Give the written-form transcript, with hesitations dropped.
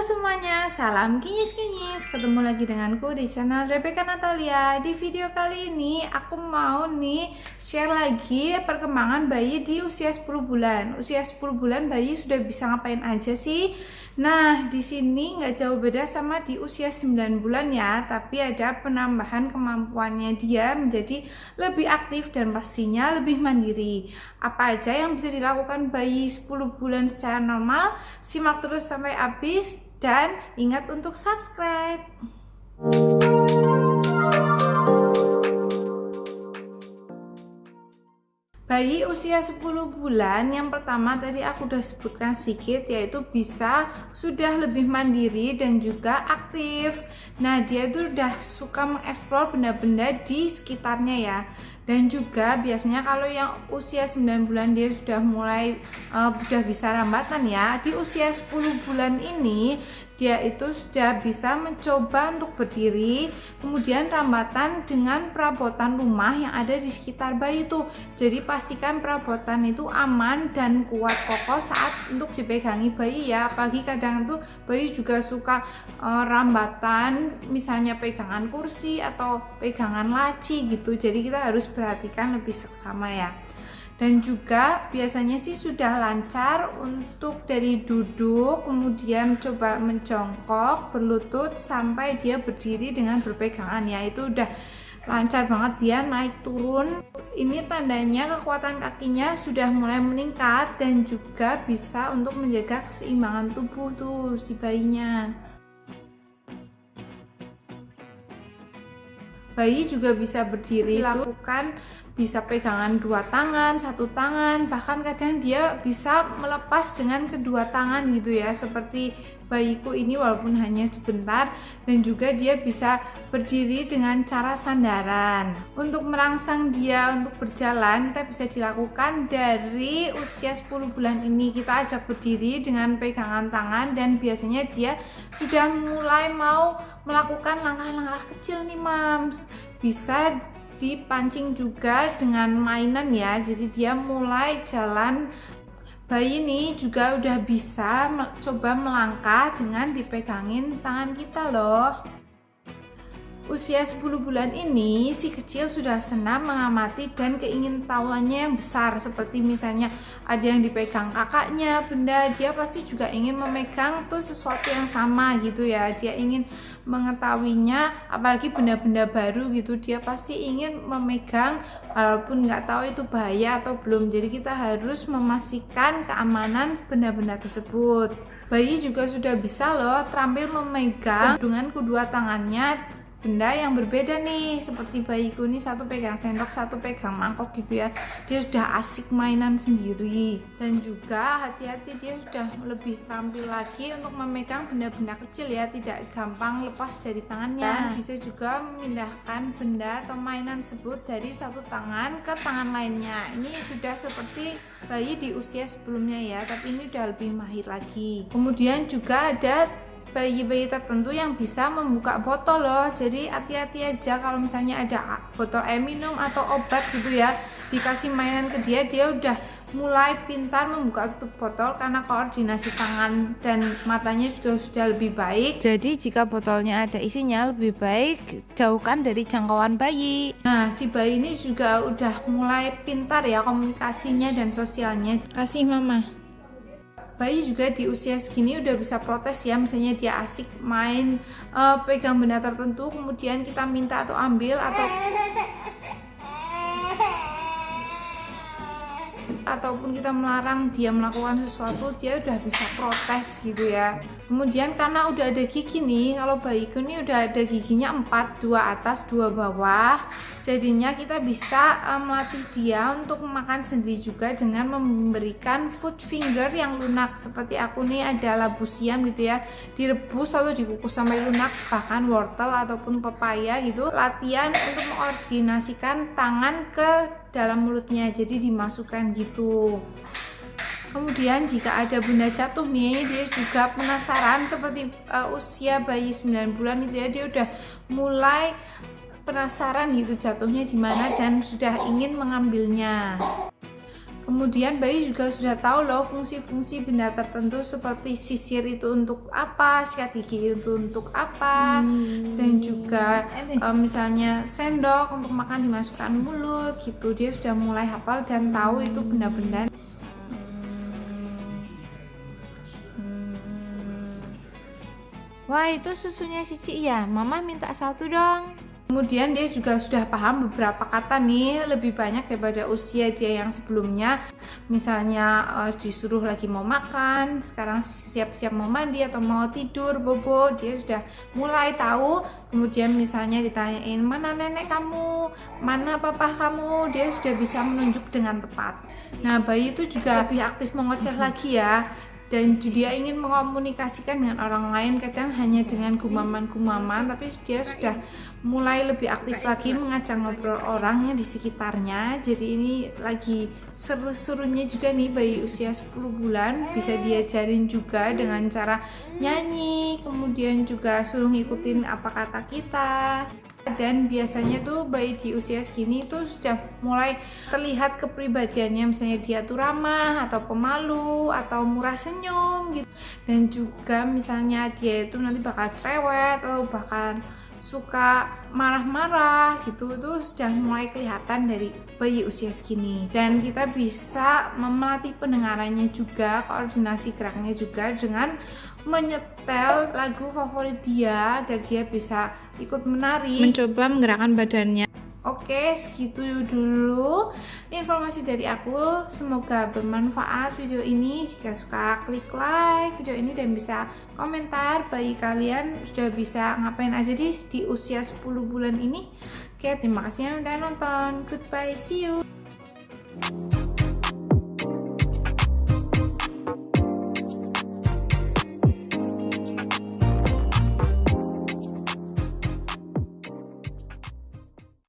Halo semuanya, salam kinyis-kinyis. Ketemu lagi denganku di channel Rebecca Natalia. Di video kali ini aku mau share lagi perkembangan bayi di usia 10 bulan. Usia 10 bulan bayi sudah bisa ngapain aja sih? Nah, di sini nggak jauh beda sama di usia 9 bulan ya, tapi ada penambahan kemampuannya dia menjadi lebih aktif dan pastinya lebih mandiri. Apa aja yang bisa dilakukan bayi 10 bulan secara normal? Simak terus sampai habis dan ingat untuk subscribe. Bayi usia 10 bulan yang pertama tadi aku udah sebutkan sedikit, yaitu sudah lebih mandiri dan juga aktif. Nah, dia tuh udah suka mengeksplor benda-benda di sekitarnya ya. Dan juga biasanya kalau yang usia 9 bulan dia sudah mulai udah bisa rambatan ya. Di usia 10 bulan ini dia itu sudah bisa mencoba untuk berdiri, kemudian rambatan dengan perabotan rumah yang ada di sekitar bayi itu. Jadi pastikan perabotan itu aman dan kuat kokoh saat untuk dipegangi bayi ya. Apalagi kadang tuh bayi juga suka rambatan, misalnya pegangan kursi atau pegangan laci gitu. Jadi kita harus perhatikan lebih seksama ya. Dan juga biasanya sih sudah lancar untuk dari duduk, kemudian coba menjongkok, berlutut sampai dia berdiri dengan berpegangan ya. Itu udah lancar banget dia naik turun. Ini tandanya kekuatan kakinya sudah mulai meningkat dan juga bisa untuk menjaga keseimbangan tubuh tuh si bayinya. Bayi juga bisa berdiri dilakukan, bisa pegangan dua tangan, satu tangan, bahkan kadang dia bisa melepas dengan kedua tangan gitu ya, seperti bayiku ini walaupun hanya sebentar. Dan juga dia bisa berdiri dengan cara sandaran. Untuk merangsang dia untuk berjalan kita bisa dilakukan dari usia 10 bulan ini. Kita ajak berdiri dengan pegangan tangan dan biasanya dia sudah mulai mau melakukan langkah-langkah kecil nih mams. Bisa dipancing juga dengan mainan ya, jadi dia mulai jalan. Bayi ini juga udah bisa coba melangkah dengan dipegangin tangan kita loh. Usia 10 bulan ini si kecil sudah senang mengamati dan keingintahuannya yang besar, seperti misalnya ada yang dipegang kakaknya benda, dia pasti juga ingin memegang tuh sesuatu yang sama gitu ya. Dia ingin mengetahuinya, apalagi benda-benda baru gitu, dia pasti ingin memegang walaupun nggak tahu itu bahaya atau belum. Jadi kita harus memastikan keamanan benda-benda tersebut. Bayi juga sudah bisa loh terampil memegang dengan kedua tangannya benda yang berbeda nih, seperti bayiku nih satu pegang sendok, satu pegang mangkok gitu ya. Dia sudah asik mainan sendiri. Dan juga hati-hati, dia sudah lebih terampil lagi untuk memegang benda-benda kecil ya, tidak gampang lepas dari tangannya. Dan bisa juga memindahkan benda atau mainan tersebut dari satu tangan ke tangan lainnya. Ini sudah seperti bayi di usia sebelumnya ya, tapi ini udah lebih mahir lagi. Kemudian juga ada bayi-bayi tertentu yang bisa membuka botol loh. Jadi hati-hati aja kalau misalnya ada botol air minum atau obat gitu ya, dikasih mainan ke dia, dia udah mulai pintar membuka tutup botol karena koordinasi tangan dan matanya juga sudah lebih baik. Jadi jika botolnya ada isinya, lebih baik jauhkan dari jangkauan bayi. Nah, si bayi ini juga udah mulai pintar ya komunikasinya dan sosialnya. Kasih mama. Bayi juga di usia segini udah bisa protes ya, misalnya dia asik main pegang benda tertentu, kemudian kita minta atau ambil ataupun kita melarang dia melakukan sesuatu, dia udah bisa protes gitu ya. Kemudian karena udah ada gigi nih, kalau bayiku nih udah ada giginya 4, 2 atas 2 bawah, jadinya kita bisa melatih dia untuk makan sendiri juga dengan memberikan food finger yang lunak. Seperti aku nih ada labu siam gitu ya, direbus atau dikukus sampai lunak, bahkan wortel ataupun pepaya gitu. Latihan untuk mengkoordinasikan tangan ke dalam mulutnya, jadi dimasukkan gitu. Kemudian jika ada benda jatuh nih, dia juga penasaran, seperti usia bayi 9 bulan itu ya, dia udah mulai penasaran gitu jatuhnya di mana dan sudah ingin mengambilnya. Kemudian bayi juga sudah tahu loh fungsi-fungsi benda tertentu seperti sisir itu untuk apa, sikat gigi itu untuk apa, dan juga misalnya sendok untuk makan dimasukkan mulut gitu. Dia sudah mulai hafal dan tahu itu benda-benda. Wah, itu susunya Cici ya, Mama minta satu dong. Kemudian dia juga sudah paham beberapa kata nih, lebih banyak daripada usia dia yang sebelumnya. Misalnya disuruh lagi mau makan, sekarang siap-siap mau mandi atau mau tidur, bobo, dia sudah mulai tahu. Kemudian misalnya ditanyain, mana nenek kamu, mana papa kamu, dia sudah bisa menunjuk dengan tepat. Nah, bayi itu juga lebih aktif mengoceh lagi ya. Dan dia ingin mengkomunikasikan dengan orang lain, kadang hanya dengan gumaman-gumaman, tapi dia sudah mulai lebih aktif lagi mengajak ngobrol orang yang di sekitarnya. Jadi ini lagi seru-serunya juga nih bayi usia 10 bulan, bisa diajarin juga dengan cara nyanyi, kemudian juga suruh ngikutin apa kata kita. Dan biasanya tuh bayi di usia segini tuh sudah mulai terlihat kepribadiannya, misalnya dia tuh ramah atau pemalu atau murah senyum gitu. Dan juga misalnya dia itu nanti bakal cerewet atau bahkan suka marah-marah gitu, itu sudah mulai kelihatan dari bayi usia segini. Dan kita bisa melatih pendengarannya juga, koordinasi geraknya juga dengan menyetel lagu favorit dia agar dia bisa ikut menari, mencoba menggerakkan badannya. Oke, segitu dulu informasi dari aku. Semoga bermanfaat video ini. Jika suka, klik like video ini dan bisa komentar bayi kalian sudah bisa ngapain aja di usia 10 bulan ini. Oke, terima kasih yang udah nonton. Goodbye, see you.